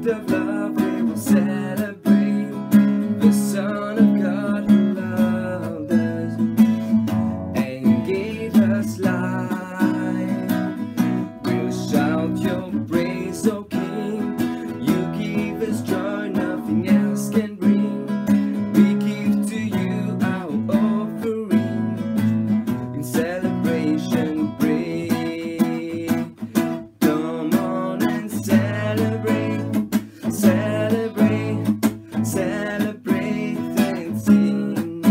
gift of love we will celebrate. The Son of God who loved us and gave us life. We'll shout your praise, O King. You give us joy, nothing else can bring. We give to you our offering in celebration. Pray, come on and celebrate, celebrate, celebrate and sing,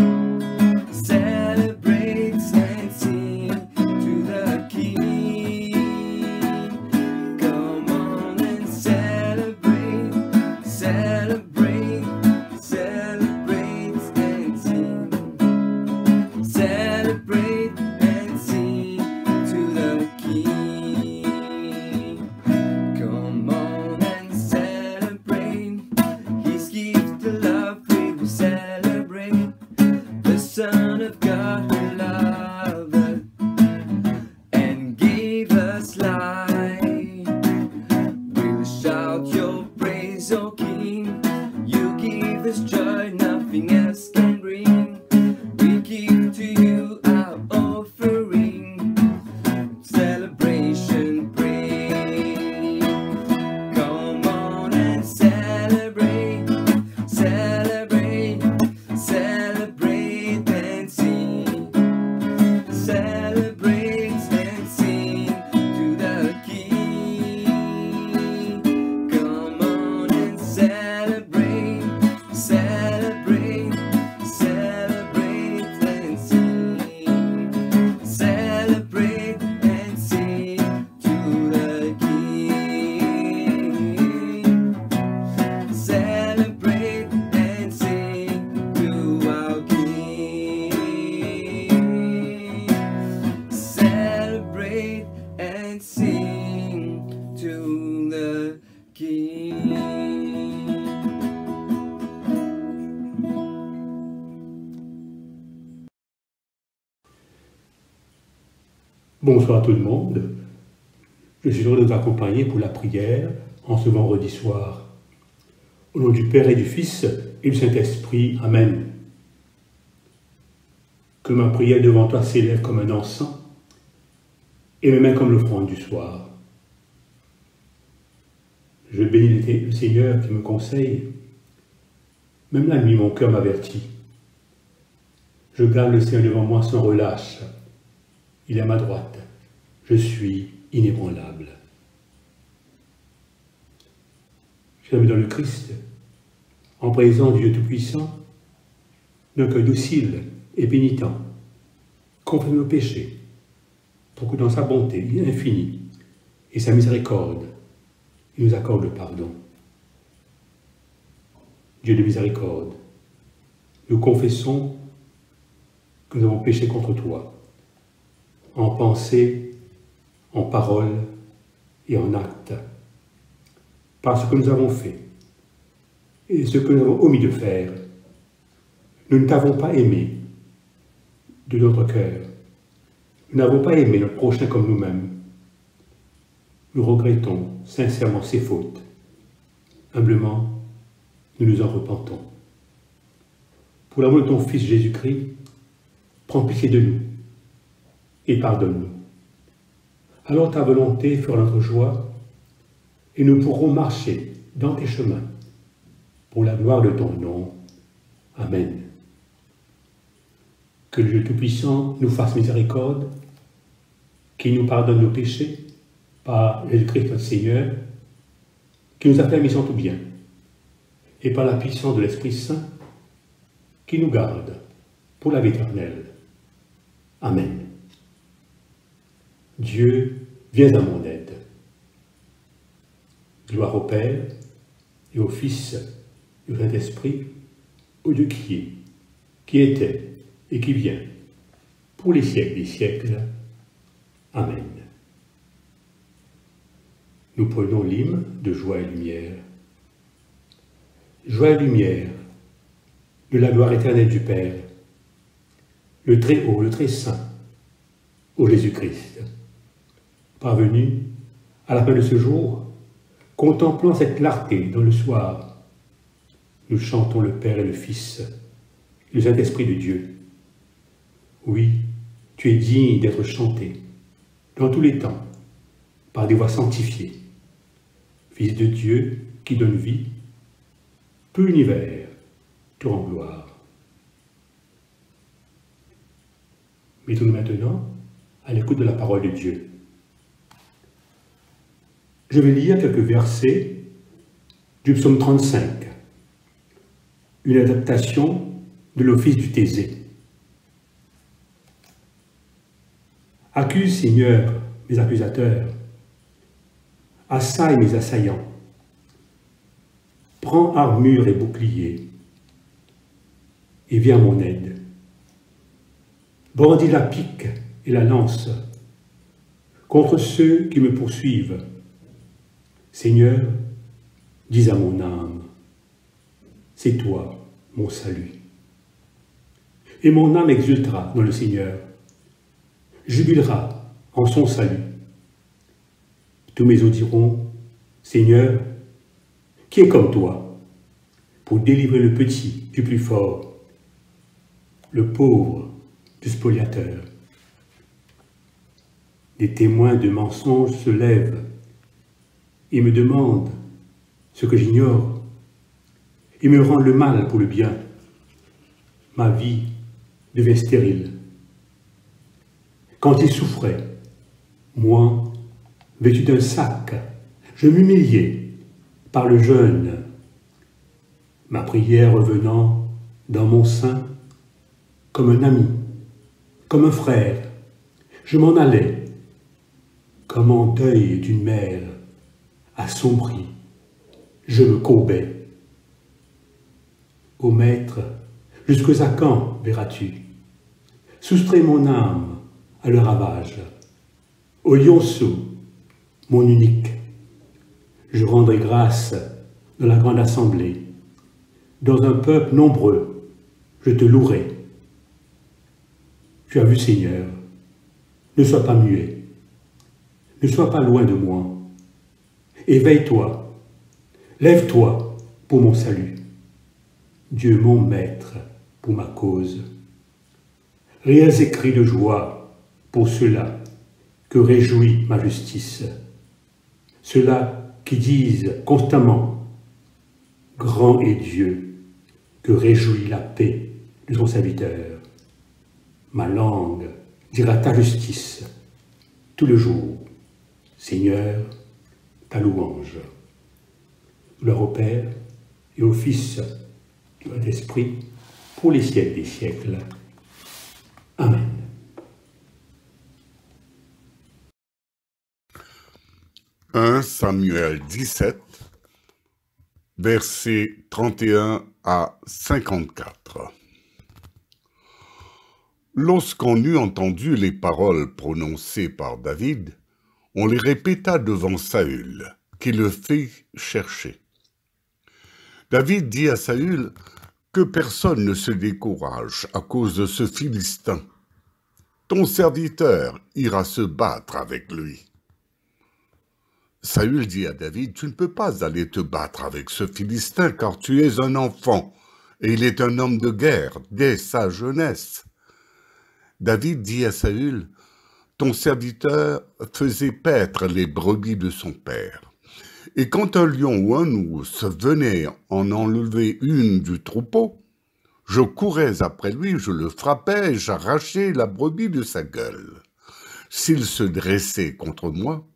celebrate and sing to the King. Come on and celebrate, celebrate, celebrate and sing, celebrate and sing to the King. Come on and celebrate His gift of love. We will celebrate the Son of God who loved us and gave us life. We'll shout your praise, O King. You give us joy, nothing else can bring. We give to you our offering, celebration. Pray, come on and celebrate, celebrate, celebrate and sing, celebrate and sing to the King. Come on and celebrate, celebrate, celebrate and sing, celebrate and sing to the King. Celebrate and sing to our King. Celebrate and sing to the King. Bonsoir tout le monde. Je suis heureux de vous accompagner pour la prière en ce vendredi soir. Au nom du Père et du Fils et du Saint-Esprit. Amen. Que ma prière devant toi s'élève comme un encens et mes mains comme l'offrande du soir. Je bénis le Seigneur qui me conseille. Même la nuit, mon cœur m'avertit. Je garde le Seigneur devant moi sans relâche. Il est à ma droite. Je suis inébranlable. Chers amis dans le Christ, en présence du Dieu Tout-Puissant, d'un cœur docile et pénitent, confesse nos péchés, pour que dans sa bonté infinie et sa miséricorde, il nous accorde le pardon. Dieu de miséricorde, nous confessons que nous avons péché contre toi, en pensée, en parole et en acte, par ce que nous avons fait et ce que nous avons omis de faire. Nous ne t'avons pas aimé de notre cœur. Nous n'avons pas aimé notre prochain comme nous-mêmes. Nous regrettons sincèrement ces fautes. Humblement, nous nous en repentons. Pour l'amour de ton Fils Jésus-Christ, prends pitié de nous et pardonne-nous. Alors ta volonté fera notre joie et nous pourrons marcher dans tes chemins pour la gloire de ton nom. Amen. Que le Dieu Tout-Puissant nous fasse miséricorde, qu'il nous pardonne nos péchés par Jésus-Christ notre Seigneur, qui nous a fait mission tout bien, et par la puissance de l'Esprit Saint, qui nous garde pour la vie éternelle. Amen. Dieu, viens à mon aide. Gloire au Père, et au Fils, et au Saint-Esprit, au Dieu qui était, et qui vient, pour les siècles des siècles. Amen. Nous prenons l'hymne de joie et lumière. Joie et lumière, de la gloire éternelle du Père, le Très-Haut, le Très-Saint, ô Jésus-Christ, parvenu à la fin de ce jour, Contemplant cette clarté dans le soir, nous chantons le Père et le Fils, le Saint-Esprit de Dieu. Oui, tu es digne d'être chanté, dans tous les temps, par des voix sanctifiées. Fils de Dieu qui donne vie, peu l'univers te rend gloire. Mettons-nous maintenant à l'écoute de la parole de Dieu. Je vais lire quelques versets du psaume 35, une adaptation de l'office du Thésée. Accuse, Seigneur, mes accusateurs, assaille mes assaillants, prends armure et bouclier, et viens à mon aide. Brandis la pique et la lance contre ceux qui me poursuivent. Seigneur, dis à mon âme, c'est toi mon salut. Et mon âme exultera dans le Seigneur, jubilera en son salut. Tous mes os diront, Seigneur, qui est comme toi, pour délivrer le petit du plus fort, le pauvre du spoliateur. Des témoins de mensonges se lèvent et me demandent ce que j'ignore. Ils me rendent le mal pour le bien. Ma vie devient stérile. Quand ils souffraient, moi, vêtu d'un sac, je m'humiliais par le jeûne. Ma prière revenant dans mon sein comme un ami, comme un frère, je m'en allais, comme en deuil d'une mère, assombri, je me courbais. Ô Maître, jusqu'à quand verras-tu? Soustrais mon âme à leur ravage. Ô lionceau, mon unique, je rendrai grâce dans la grande assemblée. Dans un peuple nombreux, je te louerai. Tu as vu, Seigneur, ne sois pas muet, ne sois pas loin de moi. Éveille-toi, lève-toi pour mon salut. Dieu mon Maître pour ma cause. Rires et cris de joie pour ceux-là que réjouit ma justice. Ceux-là qui disent constamment, grand est Dieu, que réjouit la paix de son serviteur. Ma langue dira ta justice tout le jour. Seigneur, ta louange. Gloire au Père et au Fils et au Saint-Esprit, pour les siècles des siècles. Amen. « 1 Samuel 17, versets 31 à 54. Lorsqu'on eut entendu les paroles prononcées par David, on les répéta devant Saül, qui le fit chercher. David dit à Saül que personne ne se décourage à cause de ce Philistin. Ton serviteur ira se battre avec lui. Saül dit à David, tu ne peux pas aller te battre avec ce Philistin, car tu es un enfant, et il est un homme de guerre dès sa jeunesse. David dit à Saül, ton serviteur faisait paître les brebis de son père. Et quand un lion ou un ours venait en enlever une du troupeau, je courais après lui, je le frappais et j'arrachais la brebis de sa gueule. S'il se dressait contre moi,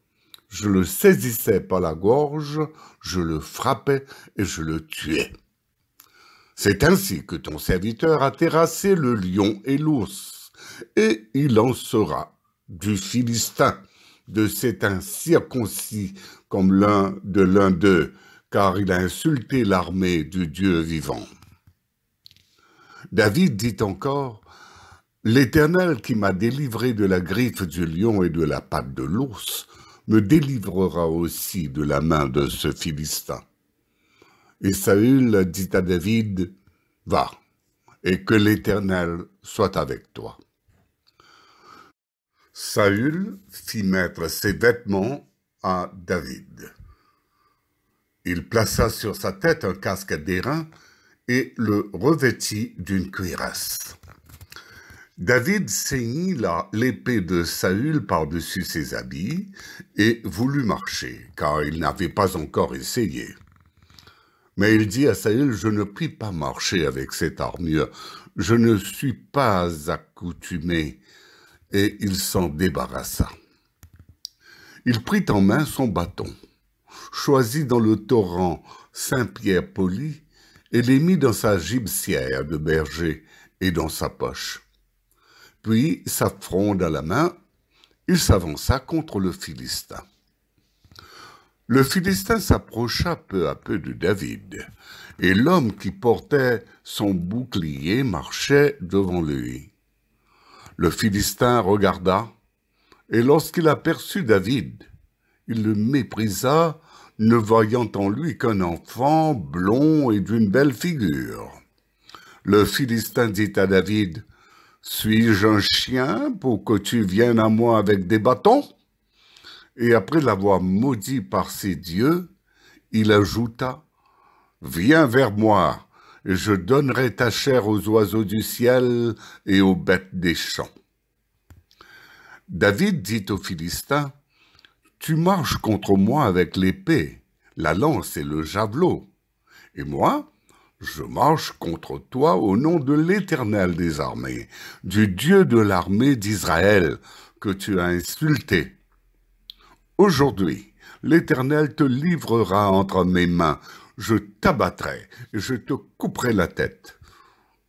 je le saisissais par la gorge, je le frappais et je le tuais. C'est ainsi que ton serviteur a terrassé le lion et l'ours, et il en sera du Philistin, de cet incirconcis comme l'un d'eux, car il a insulté l'armée du Dieu vivant. David dit encore, « L'Éternel qui m'a délivré de la griffe du lion et de la patte de l'ours, me délivrera aussi de la main de ce Philistin. » Et Saül dit à David, « Va, et que l'Éternel soit avec toi. » Saül fit mettre ses vêtements à David. Il plaça sur sa tête un casque d'airain et le revêtit d'une cuirasse. David ceignit l'épée de Saül par-dessus ses habits et voulut marcher, car il n'avait pas encore essayé. Mais il dit à Saül, « Je ne puis pas marcher avec cette armure, je ne suis pas accoutumé. » Et il s'en débarrassa. Il prit en main son bâton, choisit dans le torrent 5 pierres polies et les mit dans sa gibecière de berger et dans sa poche. Puis, sa fronde à la main, il s'avança contre le Philistin. Le Philistin s'approcha peu à peu de David, et l'homme qui portait son bouclier marchait devant lui. Le Philistin regarda, et lorsqu'il aperçut David, il le méprisa, ne voyant en lui qu'un enfant blond et d'une belle figure. Le Philistin dit à David, « Suis-je un chien pour que tu viennes à moi avec des bâtons ?» Et après l'avoir maudit par ses dieux, il ajouta, « Viens vers moi, et je donnerai ta chair aux oiseaux du ciel et aux bêtes des champs. » David dit aux Philistins, « Tu marches contre moi avec l'épée, la lance et le javelot, et moi, je marche contre toi au nom de l'Éternel des armées, du Dieu de l'armée d'Israël, que tu as insulté. Aujourd'hui, l'Éternel te livrera entre mes mains, je t'abattrai et je te couperai la tête.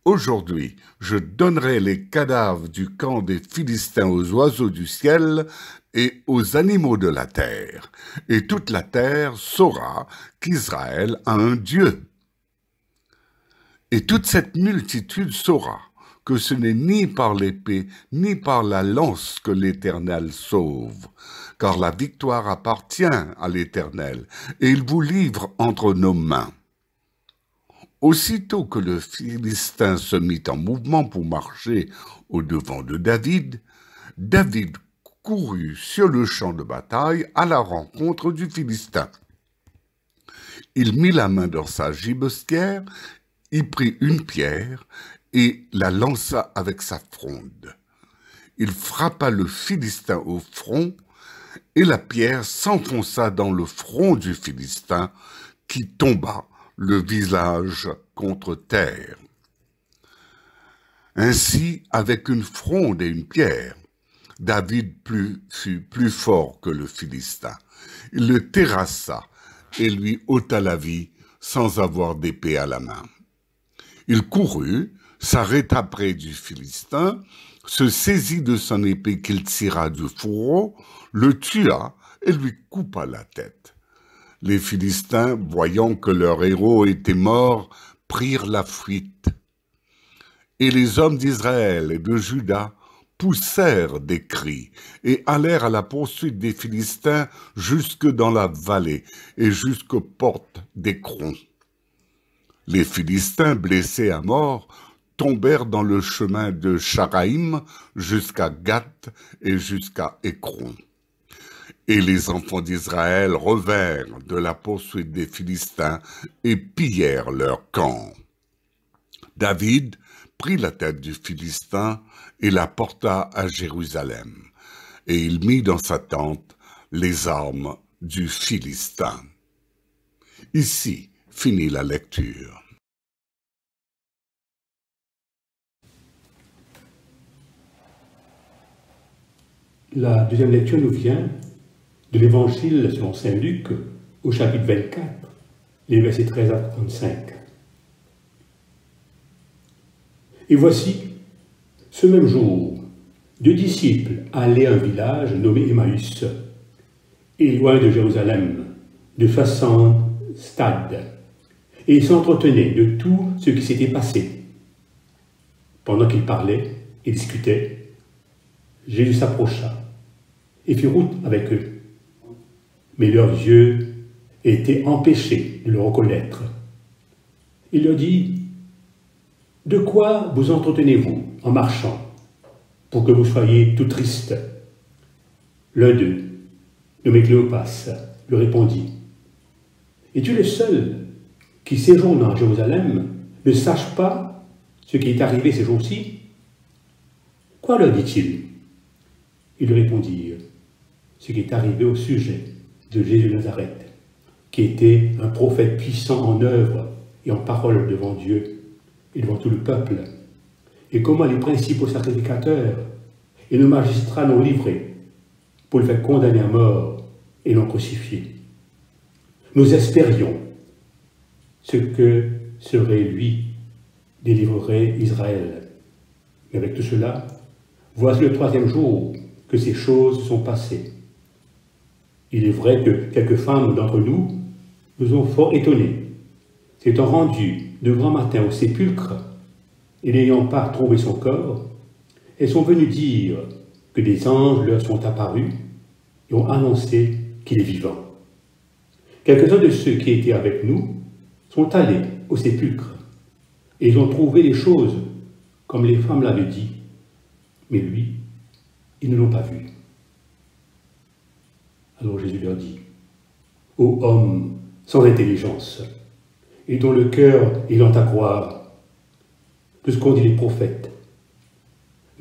Aujourd'hui, je donnerai les cadavres du camp des Philistins aux oiseaux du ciel et aux animaux de la terre, et toute la terre saura qu'Israël a un Dieu. Et toute cette multitude saura que ce n'est ni par l'épée, ni par la lance que l'Éternel sauve, car la victoire appartient à l'Éternel, et il vous livre entre nos mains. » Aussitôt que le Philistin se mit en mouvement pour marcher au-devant de David, David courut sur le champ de bataille à la rencontre du Philistin. Il mit la main dans sa gibecière, y prit une pierre et la lança avec sa fronde. Il frappa le Philistin au front, et la pierre s'enfonça dans le front du Philistin, qui tomba le visage contre terre. Ainsi, avec une fronde et une pierre, David fut plus fort que le Philistin. Il le terrassa et lui ôta la vie sans avoir d'épée à la main. Il courut, s'arrêta près du Philistin, se saisit de son épée qu'il tira du fourreau, le tua et lui coupa la tête. Les Philistins, voyant que leur héros était mort, prirent la fuite. Et les hommes d'Israël et de Juda poussèrent des cris et allèrent à la poursuite des Philistins jusque dans la vallée et jusqu'aux portes d'Écron. Les Philistins, blessés à mort, tombèrent dans le chemin de Charaïm jusqu'à Gath et jusqu'à Écron. Et les enfants d'Israël revinrent de la poursuite des Philistins et pillèrent leur camp. David prit la tête du Philistin et la porta à Jérusalem, et il mit dans sa tente les armes du Philistin. Ici finit la lecture. La deuxième lecture nous vient de l'Évangile selon saint Luc, au chapitre 24, les versets 13 à 35. Et voici, ce même jour, 2 disciples allaient à un village nommé Emmaüs, et loin de Jérusalem, de 60 stades, et ils s'entretenaient de tout ce qui s'était passé. Pendant qu'ils parlaient et discutaient, Jésus s'approcha et fit route avec eux. Mais leurs yeux étaient empêchés de le reconnaître. Il leur dit, « De quoi vous entretenez-vous en marchant, pour que vous soyez tout tristes ?» L'un d'eux, nommé Cléopas, lui répondit, « Es-tu le seul qui séjourne à Jérusalem ne sache pas ce qui est arrivé ces jours-ci? Quoi leur dit-il? Ils lui répondirent, ce qui est arrivé au sujet de Jésus de Nazareth, qui était un prophète puissant en œuvre et en parole devant Dieu et devant tout le peuple, et comment les principaux sacrificateurs et nos magistrats l'ont livré pour le faire condamner à mort et l'ont crucifié. Nous espérions ce que serait lui, délivrerait Israël. Mais avec tout cela, voici le 3e jour que ces choses sont passées. Il est vrai que quelques femmes d'entre nous nous ont fort étonnés, s'étant rendues de grand matin au sépulcre et n'ayant pas trouvé son corps, elles sont venues dire que des anges leur sont apparus et ont annoncé qu'il est vivant. Quelques-uns de ceux qui étaient avec nous sont allés au sépulcre et ils ont trouvé les choses comme les femmes l'avaient dit, mais lui, ils ne l'ont pas vu. Alors Jésus leur dit, « Ô homme sans intelligence, et dont le cœur est lent à croire, de ce qu'ont dit les prophètes,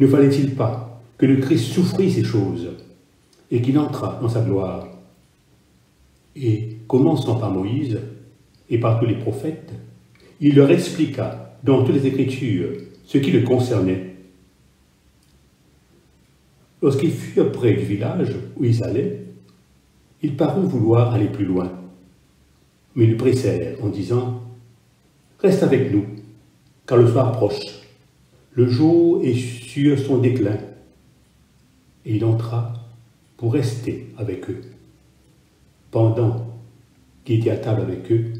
ne fallait-il pas que le Christ souffrit ces choses et qu'il entrât dans sa gloire? Et commençant par Moïse et par tous les prophètes, il leur expliqua dans toutes les Écritures ce qui le concernait. Lorsqu'ils furent près du village où ils allaient, il parut vouloir aller plus loin. Mais ils le pressèrent en disant « Reste avec nous, car le soir approche. Le jour est sur son déclin. » Et il entra pour rester avec eux. Pendant qu'il était à table avec eux,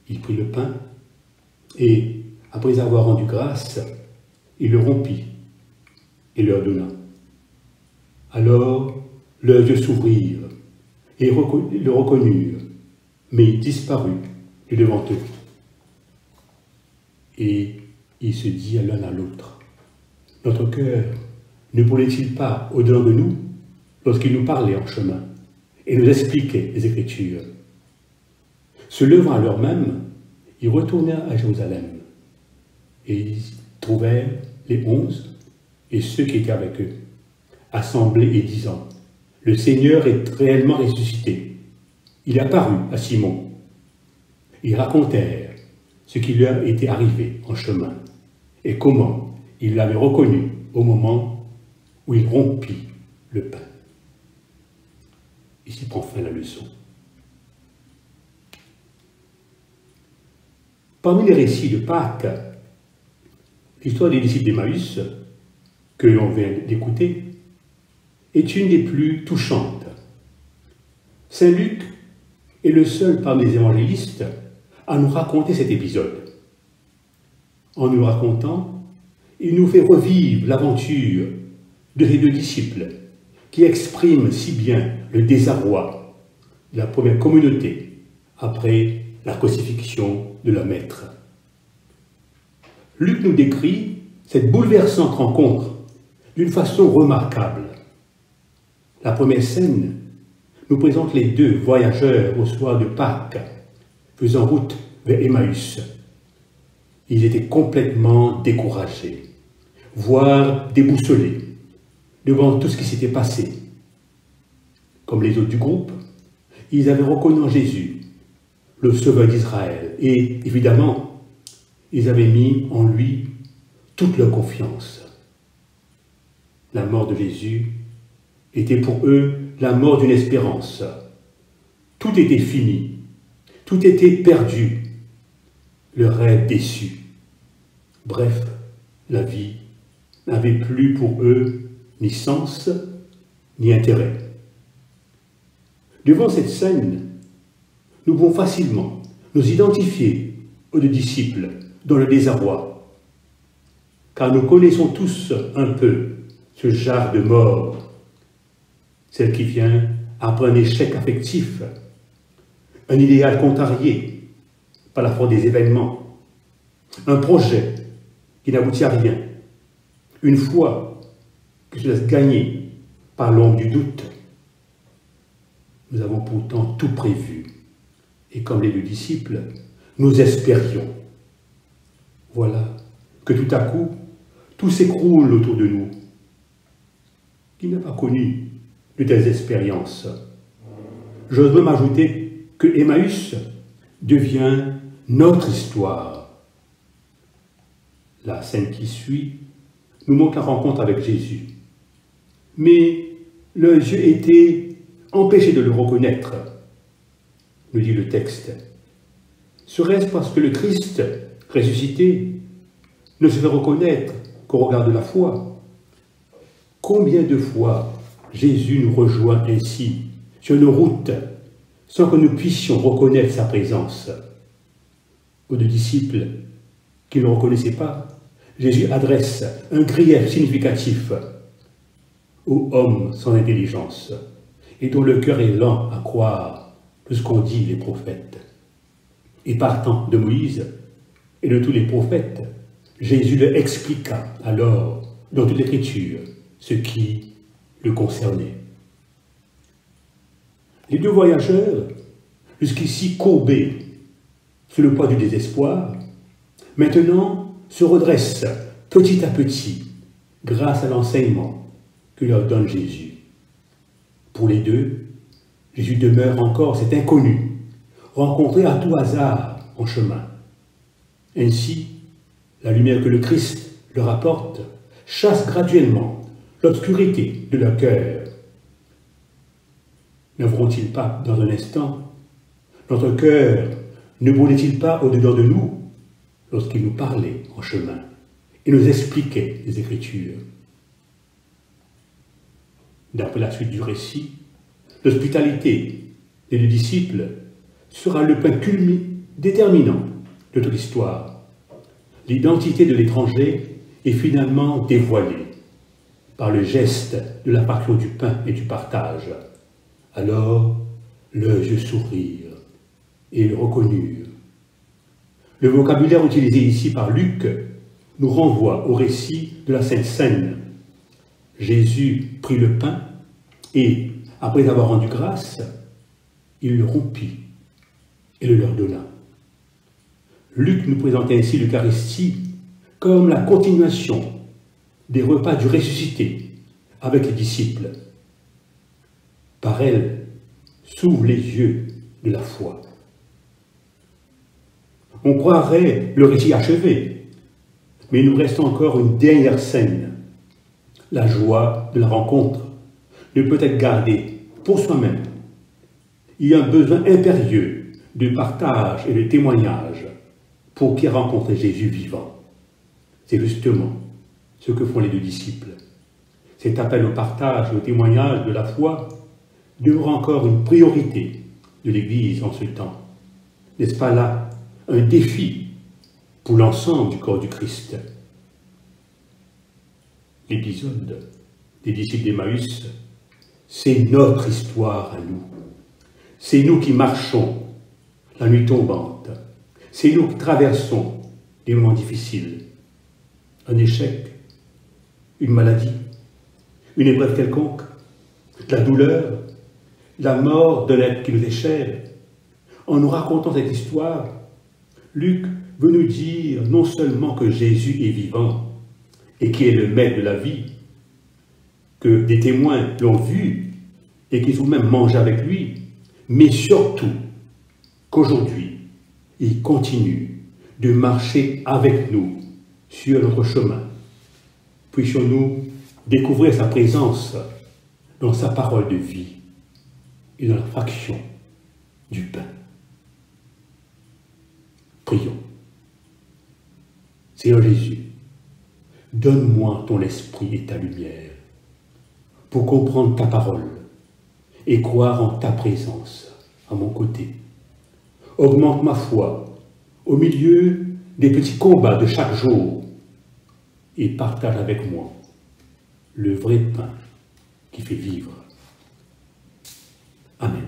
il prit le pain et, après avoir rendu grâce, il le rompit et leur donna. Alors leurs yeux s'ouvrirent et le reconnurent, mais il disparut de devant eux. Et il se dit l'un à l'autre, « Notre cœur ne brûlait-il pas au-dedans de nous lorsqu'il nous parlait en chemin et nous expliquait les Écritures ?» Se levant à l'heure même, ils retournèrent à Jérusalem et ils trouvèrent les 11 et ceux qui étaient avec eux, assemblés et disant, « Le Seigneur est réellement ressuscité. Il est apparu à Simon. » Ils racontèrent ce qui leur était arrivé en chemin et comment ils l'avaient reconnu au moment où il rompit le pain. Ici prend fin la leçon. Parmi les récits de Pâques, l'histoire des disciples d'Emmaüs, que l'on vient d'écouter, est une des plus touchantes. Saint Luc est le seul parmi les évangélistes à nous raconter cet épisode. En nous racontant, il nous fait revivre l'aventure de ces 2 disciples qui expriment si bien le désarroi de la première communauté après la crucifixion de leur maître. Luc nous décrit cette bouleversante rencontre d'une façon remarquable. La première scène nous présente les 2 voyageurs au soir de Pâques, faisant route vers Emmaüs. Ils étaient complètement découragés, voire déboussolés, devant tout ce qui s'était passé. Comme les autres du groupe, ils avaient reconnu en Jésus le Sauveur d'Israël et, évidemment, ils avaient mis en lui toute leur confiance. La mort de Jésus était pour eux la mort d'une espérance. Tout était fini, tout était perdu, le rêve déçu. Bref, la vie n'avait plus pour eux ni sens, ni intérêt. Devant cette scène, nous pouvons facilement nous identifier aux 2 disciples dans le désarroi, car nous connaissons tous un peu ce genre de mort, celle qui vient après un échec affectif, un idéal contrarié par la force des événements, un projet qui n'aboutit à rien, une foi qui se laisse gagner par l'ombre du doute. Nous avons pourtant tout prévu, Et comme les deux disciples, nous espérions. Voilà que tout à coup, tout s'écroule autour de nous. Qui n'a pas connu de telles expériences? J'ose même ajouter que Emmaüs devient notre histoire. La scène qui suit nous montre la rencontre avec Jésus. Mais leurs yeux étaient empêchés de le reconnaître, nous dit le texte. Serait-ce parce que le Christ ressuscité ne se fait reconnaître qu'au regard de la foi? Combien de fois Jésus nous rejoint ainsi sur nos routes sans que nous puissions reconnaître sa présence? Aux deux disciples qui ne le reconnaissaient pas, Jésus adresse un grief significatif aux hommes sans intelligence et dont le cœur est lent à croire tout ce qu'ont dit les prophètes. Et partant de Moïse et de tous les prophètes, Jésus leur expliqua alors dans toute l'Écriture ce qui le concernait. Les deux voyageurs, jusqu'ici courbés sous le poids du désespoir, maintenant se redressent petit à petit grâce à l'enseignement que leur donne Jésus. Pour les deux, Jésus demeure encore cet inconnu, rencontré à tout hasard en chemin. Ainsi, la lumière que le Christ leur apporte chasse graduellement l'obscurité de leur cœur. N'avons-ils pas, dans un instant, notre cœur ne brûlait-il pas au-dedans de nous lorsqu'il nous parlait en chemin et nous expliquait les Écritures? D'après la suite du récit, l'hospitalité des deux disciples sera le point déterminant de toute l'histoire. L'identité de l'étranger est finalement dévoilée par le geste de la fraction du pain et du partage. Alors, leurs yeux s'ouvrirent et le reconnurent. Le vocabulaire utilisé ici par Luc nous renvoie au récit de la Sainte Seine. Jésus prit le pain et, après avoir rendu grâce, il le rompit et le leur donna. Luc nous présente ainsi l'Eucharistie comme la continuation des repas du ressuscité avec les disciples. Par elle s'ouvrent les yeux de la foi. On croirait le récit achevé, mais il nous reste encore une dernière scène. La joie de la rencontre ne peut être gardée pour soi-même. Il y a un besoin impérieux de partage et de témoignage pour qui rencontre Jésus vivant. C'est justement ce que font les deux disciples. Cet appel au partage et au témoignage de la foi demeure encore une priorité de l'Église en ce temps. N'est-ce pas là un défi pour l'ensemble du corps du Christ? L'épisode des disciples d'Emmaüs, c'est notre histoire à nous. C'est nous qui marchons la nuit tombante. C'est nous qui traversons des moments difficiles. Un échec, une maladie, une épreuve quelconque, la douleur, la mort d'un être qui nous est cher. En nous racontant cette histoire, Luc veut nous dire non seulement que Jésus est vivant et qui est le maître de la vie, que des témoins l'ont vu et qu'ils ont même mangé avec lui, mais surtout qu'aujourd'hui, il continue de marcher avec nous sur notre chemin. Puissions-nous découvrir sa présence dans sa parole de vie et dans la fraction du pain. Prions. Seigneur Jésus, donne-moi ton esprit et ta lumière pour comprendre ta parole et croire en ta présence à mon côté. Augmente ma foi au milieu des petits combats de chaque jour et partage avec moi le vrai pain qui fait vivre. Amen.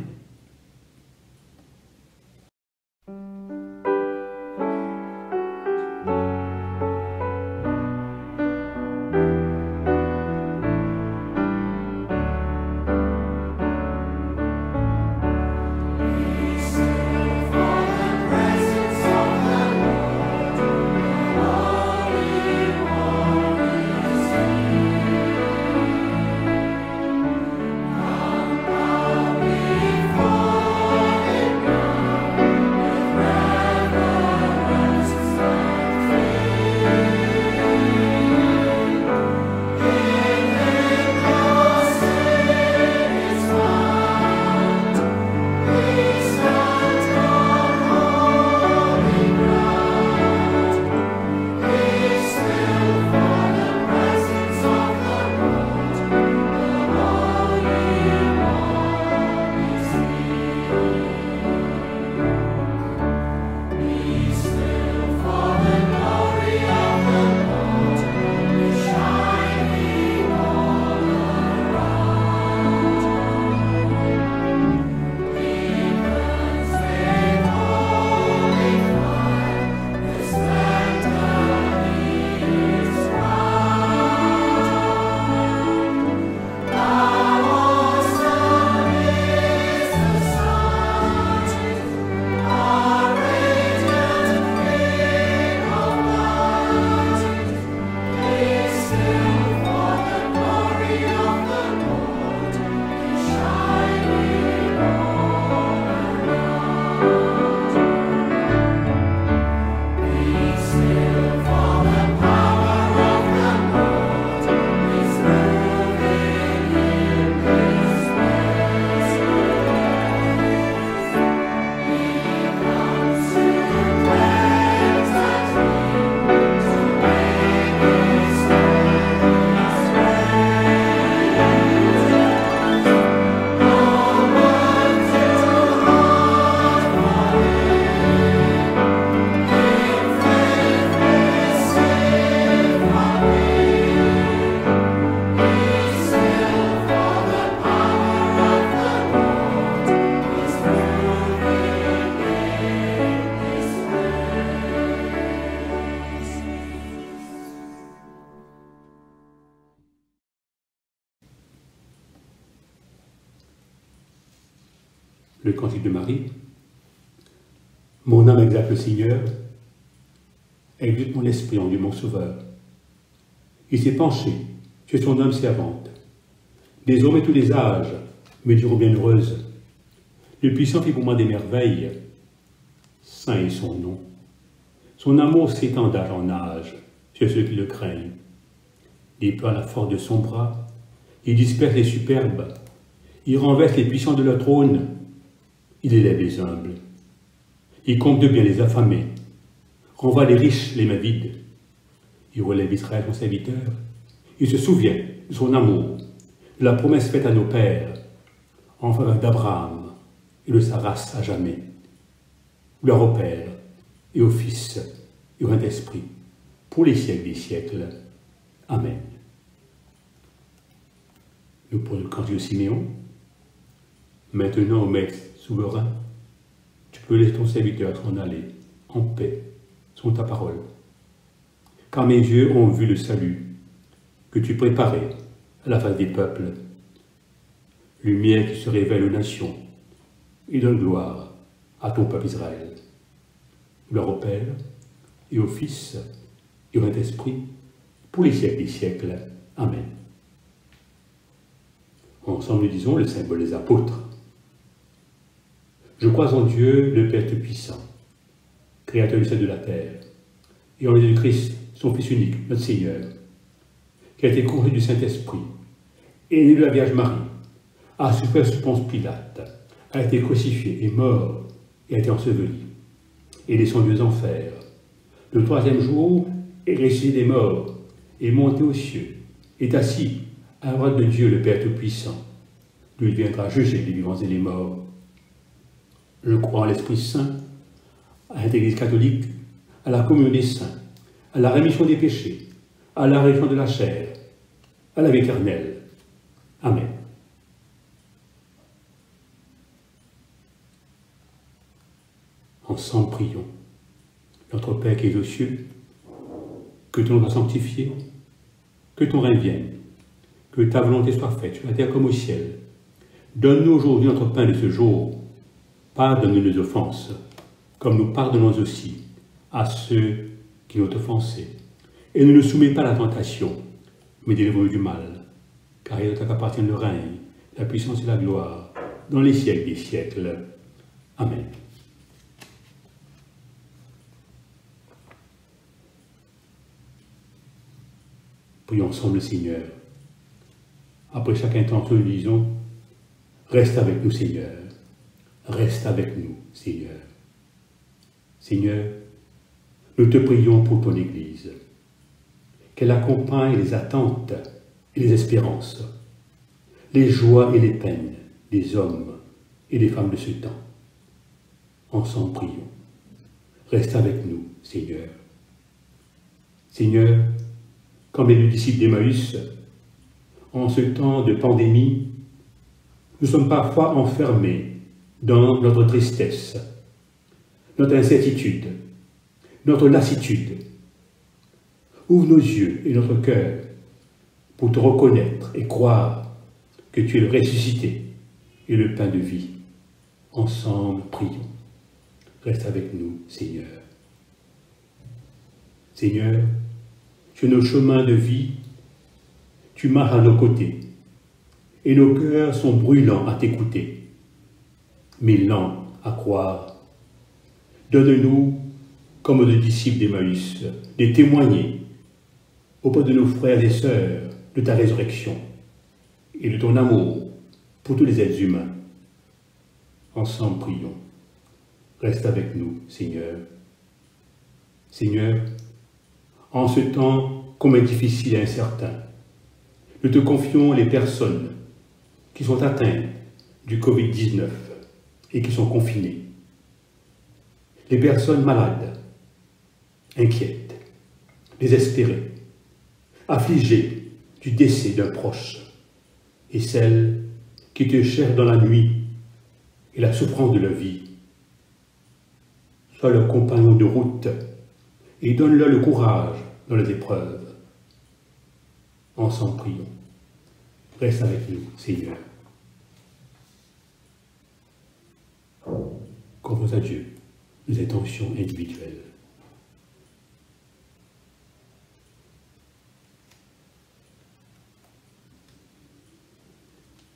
Le cantique de Marie. Mon âme exalte le Seigneur, exulte mon esprit en Dieu mon Sauveur. Il s'est penché sur son âme servante. Désormais tous les âges me diront bienheureuse. Le puissant fit pour moi des merveilles. Saint est son nom. Son amour s'étend d'âge en âge sur ceux qui le craignent. Il déploie la force de son bras. Il disperse les superbes. Il renverse les puissants de leur trône. Il élève les humbles. Il compte de bien les affamés. Renvoie les riches les mains vides. Il relève Israël son serviteur. Il se souvient de son amour, de la promesse faite à nos pères, en faveur d'Abraham et de sa race à jamais. Gloire au Père et au Fils et au Saint-Esprit, pour les siècles des siècles. Amen. Nous prenons le cantique de Siméon. Maintenant, ô Maître souverain, tu peux laisser ton serviteur s'en aller en paix, selon ta parole. Car mes yeux ont vu le salut que tu préparais à la face des peuples. Lumière qui se révèle aux nations et donne gloire à ton peuple Israël. Gloire au Père et au Fils et au Saint-Esprit, pour les siècles des siècles. Amen. Ensemble, nous disons le symbole des apôtres. Je crois en Dieu, le Père Tout-Puissant, Créateur du ciel et de la terre, et en Jésus-Christ, son Fils unique, notre Seigneur, qui a été conçu du Saint-Esprit, et né de la Vierge Marie, a souffert sous Ponce Pilate, a été crucifié, est mort, et a été enseveli, et descendu aux enfers. Le troisième jour, est ressuscité des morts, est monté aux cieux, est assis à la droite de Dieu, le Père Tout-Puissant. Lui viendra juger les vivants et les morts. Je crois en l'Esprit Saint, à l'Église catholique, à la communion des saints, à la rémission des péchés, à la résurrection de la chair, à la vie éternelle. Amen. Ensemble, prions. Notre Père qui es aux cieux, que ton nom soit sanctifié, que ton règne vienne, que ta volonté soit faite sur la terre comme au ciel. Donne-nous aujourd'hui notre pain de ce jour. Pardonne-nous nos offenses, comme nous pardonnons aussi à ceux qui nous ont offensés. Et ne nous soumets pas à la tentation, mais délivre-nous du mal, car il est à toi qu'appartient le règne, la puissance et la gloire, dans les siècles des siècles. Amen. Prions ensemble le Seigneur. Après chaque intention, nous disons, reste avec nous, Seigneur. Reste avec nous, Seigneur. Seigneur, nous te prions pour ton Église, qu'elle accompagne les attentes et les espérances, les joies et les peines des hommes et des femmes de ce temps. Ensemble, prions. Reste avec nous, Seigneur. Seigneur, comme les deux disciples d'Emmaüs, en ce temps de pandémie, nous sommes parfois enfermés dans notre tristesse, notre incertitude, notre lassitude. Ouvre nos yeux et notre cœur pour te reconnaître et croire que tu es le ressuscité et le pain de vie. Ensemble, prions. Reste avec nous, Seigneur. Seigneur, sur nos chemins de vie, tu marches à nos côtés et nos cœurs sont brûlants à t'écouter, mais lents à croire. Donne-nous, comme aux disciples d'Emmaüs, de témoigner auprès de nos frères et sœurs de ta résurrection et de ton amour pour tous les êtres humains. Ensemble, prions. Reste avec nous, Seigneur. Seigneur, en ce temps combien difficile et incertain, nous te confions les personnes qui sont atteintes du Covid-19 et qui sont confinées. Les personnes malades, inquiètes, désespérées, affligées du décès d'un proche, et celles qui te cherchent dans la nuit et la souffrance de leur vie. Sois leur compagnon de route et donne-leur le courage dans les épreuves. Ensemble, prions. Reste avec nous, Seigneur. qu'offrent à Dieu nos intentions individuelles.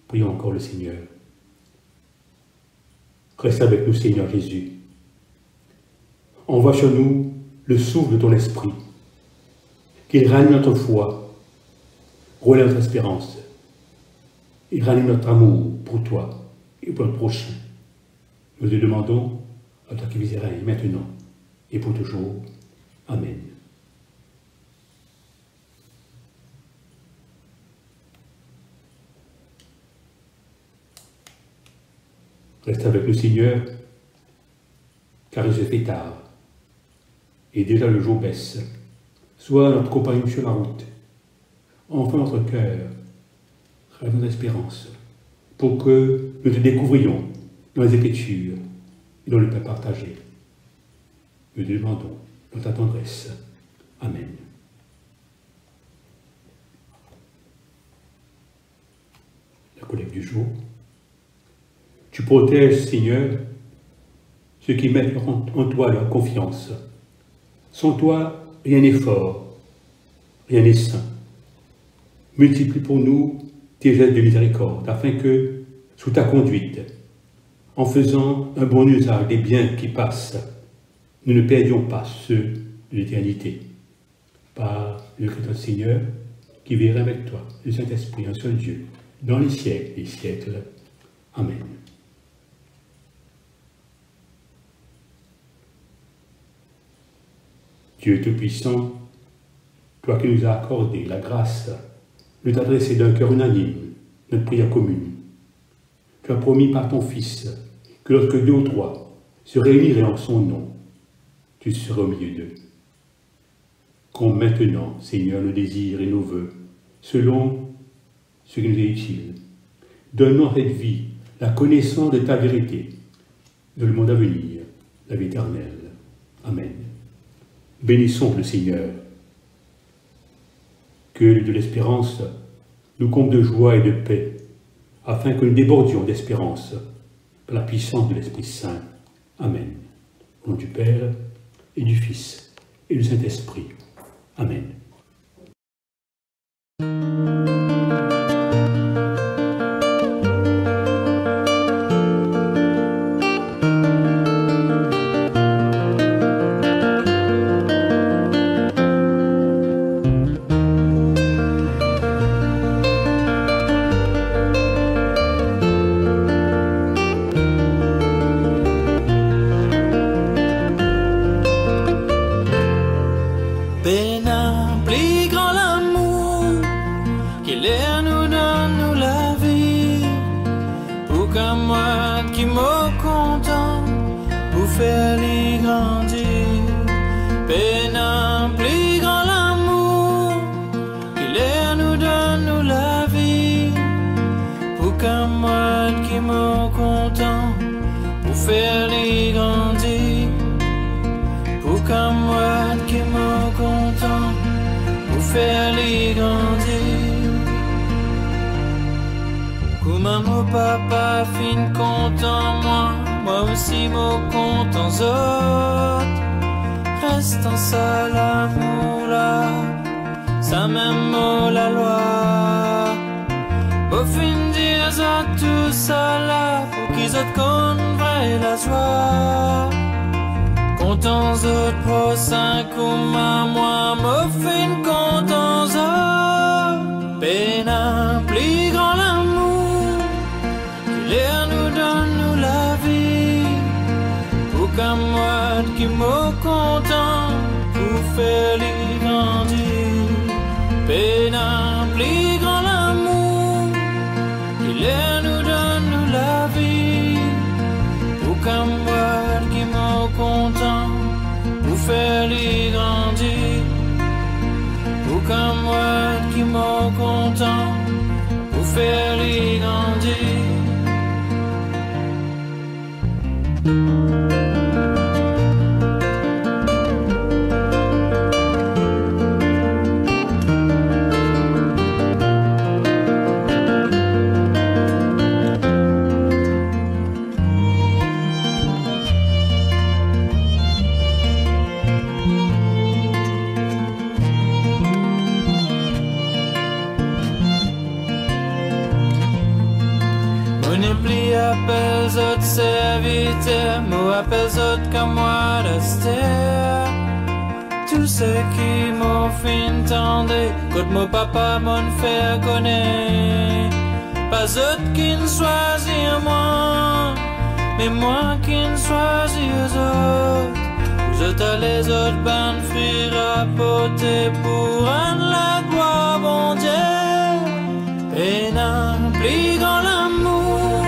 Prions encore le Seigneur. Reste avec nous, Seigneur Jésus. Envoie sur nous le souffle de ton esprit, qu'il ranime notre foi, relève notre espérance, et ranime notre amour pour toi et pour notre prochain. Nous te demandons à toi qui vis et règne maintenant et pour toujours. Amen. Reste avec nous, Seigneur, car il se fait tard, et déjà le jour baisse. Sois notre compagnon sur la route. Enfant notre cœur, rêve notre espérance, pour que nous te découvrions dans les Écritures et dans le pain partagé. Nous te demandons dans ta tendresse. Amen. La collecte du jour. Tu protèges, Seigneur, ceux qui mettent en toi leur confiance. Sans toi, rien n'est fort, rien n'est saint. Multiplie pour nous tes gestes de miséricorde, afin que, sous ta conduite, en faisant un bon usage des biens qui passent, nous ne perdions pas ceux de l'éternité. Par le Christ notre Seigneur, qui verra avec toi, le Saint-Esprit, un seul Dieu, dans les siècles des siècles. Amen. Dieu Tout-Puissant, toi qui nous as accordé la grâce de t'adresser d'un cœur unanime notre prière commune, tu as promis par ton Fils que lorsque deux ou trois se réuniraient en son nom, tu seras au milieu d'eux. Comble maintenant, Seigneur, nos désirs et nos vœux, selon ce qui nous est utile. Donne-nous en cette vie la connaissance de ta vérité, dans le monde à venir, la vie éternelle. Amen. Bénissons le Seigneur. Que le Dieu de l'espérance nous comble de joie et de paix, afin que nous débordions d'espérance par la puissance de l'Esprit Saint. Amen. Au nom du Père, et du Fils, et du Saint-Esprit. Amen. Papa fin content moi aussi mon content autres. Restant seul amour là, ça même mot la loi. Au fin dire à tout ça là, pour qu'ils autres connaissent la joie. Contents autres pro 5 comme à moi, au fin contents autres. Peine un plus grand l'amour. L'air nous donne nous la vie, pour qu'à moi qui me content, pour faire les grandir. Peine un plus grand l'amour, l'air nous donne nous la vie, pour qu'à moi qui me content, pour faire les grandir. Pour qu'à moi qui me content, pour faire les grandir. appelle autres serviteurs, moi appelle autres comme moi d'Esther. Tout ce qui m'ont fait entendre, quand mon papa m'en fait connaître. Pas autres qui ne choisissent moi, mais moi qui ne choisis eux autres. Vous autres les autres bandes frères rapportés pour rendre la gloire, bon Dieu. Et non, plus grand l'amour,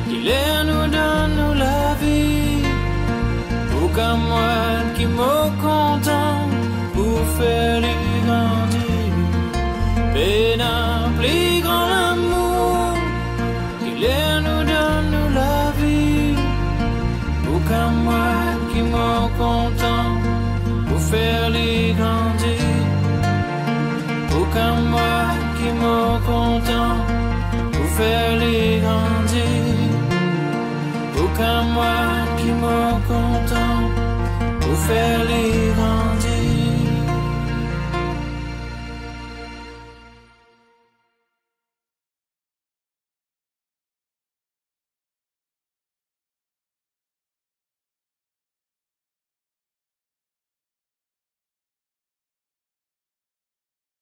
il est nous donne nous la vie. Pour qu'à moi qui m'au content, pour faire les grandir. Et non, plus grand l'amour, il est nous donne nous la vie. Pour qu'à moi qui m'au content, pour faire les grandir. Pour qu'à moi qui m'au content, pour faire les grandir. Pour qu'à moi qui m'au content, pour faire les